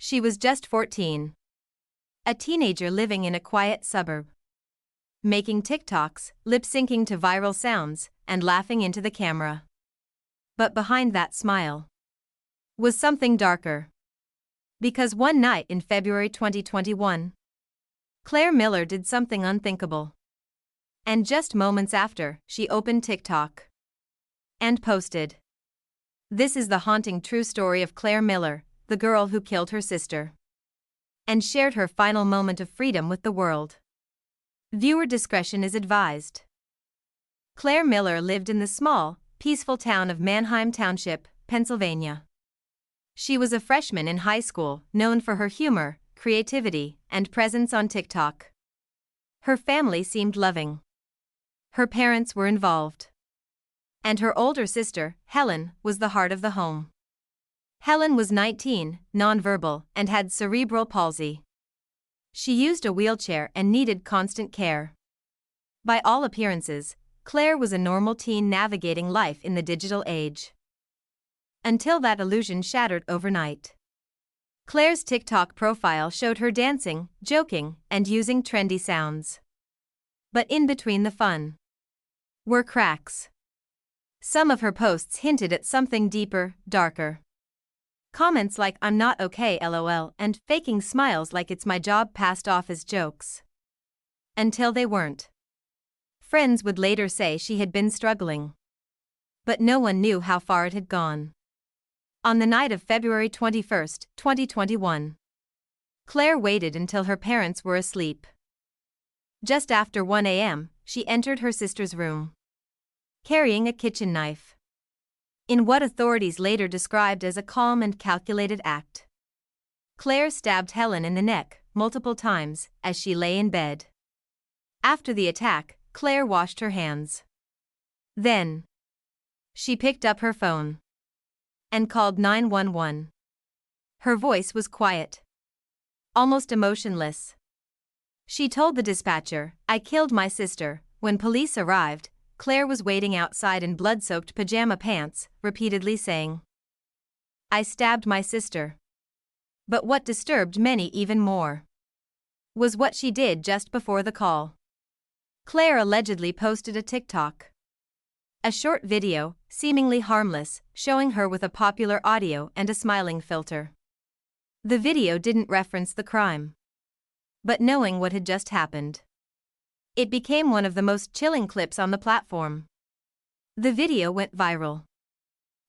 She was just 14. A teenager living in a quiet suburb. Making TikToks, lip-syncing to viral sounds, and laughing into the camera. But behind that smile was something darker. Because one night in February 2021, Claire Miller did something unthinkable. And just moments after, she opened TikTok and posted. This is the haunting true story of Claire Miller, the girl who killed her sister, and shared her final moment of freedom with the world. Viewer discretion is advised. Claire Miller lived in the small, peaceful town of Manheim Township, Pennsylvania. She was a freshman in high school, known for her humor, creativity, and presence on TikTok. Her family seemed loving. Her parents were involved. And her older sister, Helen, was the heart of the home. Helen was 19, nonverbal, and had cerebral palsy. She used a wheelchair and needed constant care. By all appearances, Claire was a normal teen navigating life in the digital age. Until that illusion shattered overnight. Claire's TikTok profile showed her dancing, joking, and using trendy sounds. But in between the fun were cracks. Some of her posts hinted at something deeper, darker. Comments like "I'm not okay lol" and "faking smiles like it's my job" passed off as jokes. Until they weren't. Friends would later say she had been struggling. But no one knew how far it had gone. On the night of February 21, 2021, Claire waited until her parents were asleep. Just after 1 a.m., she entered her sister's room, carrying a kitchen knife. In what authorities later described as a calm and calculated act, Claire stabbed Helen in the neck multiple times as she lay in bed. After the attack, Claire washed her hands. Then, she picked up her phone and called 911. Her voice was quiet, almost emotionless. She told the dispatcher, "I killed my sister." When police arrived, Claire was waiting outside in blood-soaked pajama pants, repeatedly saying, "I stabbed my sister." But what disturbed many even more was what she did just before the call. Claire allegedly posted a TikTok. A short video, seemingly harmless, showing her with a popular audio and a smiling filter. The video didn't reference the crime. But knowing what had just happened, it became one of the most chilling clips on the platform. The video went viral.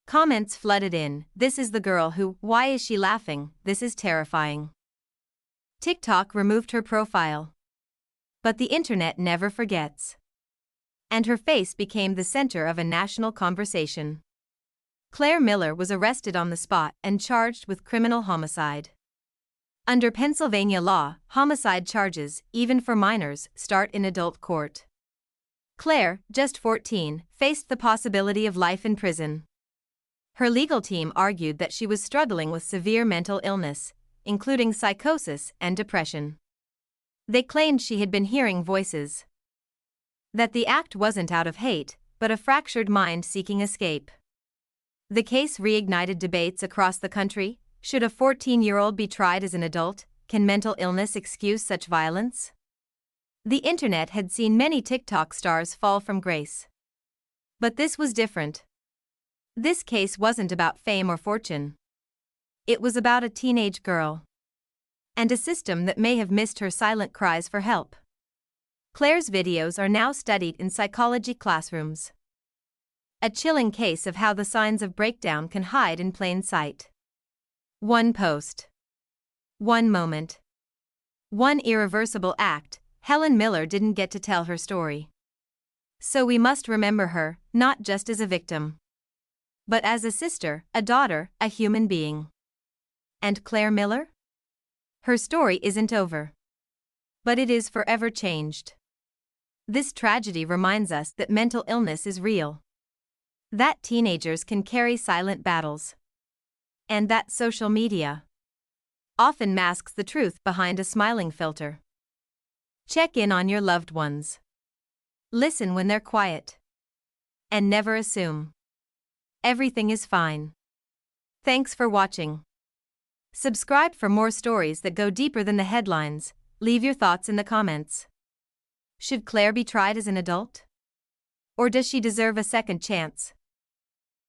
Comments flooded in, "This is the girl who, why is she laughing, this is terrifying." TikTok removed her profile. But the internet never forgets. And her face became the center of a national conversation. Claire Miller was arrested on the spot and charged with criminal homicide. Under Pennsylvania law, homicide charges, even for minors, start in adult court. Claire, just 14, faced the possibility of life in prison. Her legal team argued that she was struggling with severe mental illness, including psychosis and depression. They claimed she had been hearing voices. That the act wasn't out of hate, but a fractured mind seeking escape. The case reignited debates across the country. Should a 14-year-old be tried as an adult? Can mental illness excuse such violence? The internet had seen many TikTok stars fall from grace. But this was different. This case wasn't about fame or fortune. It was about a teenage girl. And a system that may have missed her silent cries for help. Claire's videos are now studied in psychology classrooms. A chilling case of how the signs of breakdown can hide in plain sight. One post. One moment. One irreversible act. Helen Miller didn't get to tell her story. So we must remember her, not just as a victim, but as a sister, a daughter, a human being. And Claire Miller? Her story isn't over. But it is forever changed. This tragedy reminds us that mental illness is real. That teenagers can carry silent battles. And that social media often masks the truth behind a smiling filter. Check in on your loved ones. Listen when they're quiet. And never assume everything is fine. Thanks for watching. Subscribe for more stories that go deeper than the headlines. Leave your thoughts in the comments. Should Claire be tried as an adult? Or does she deserve a second chance?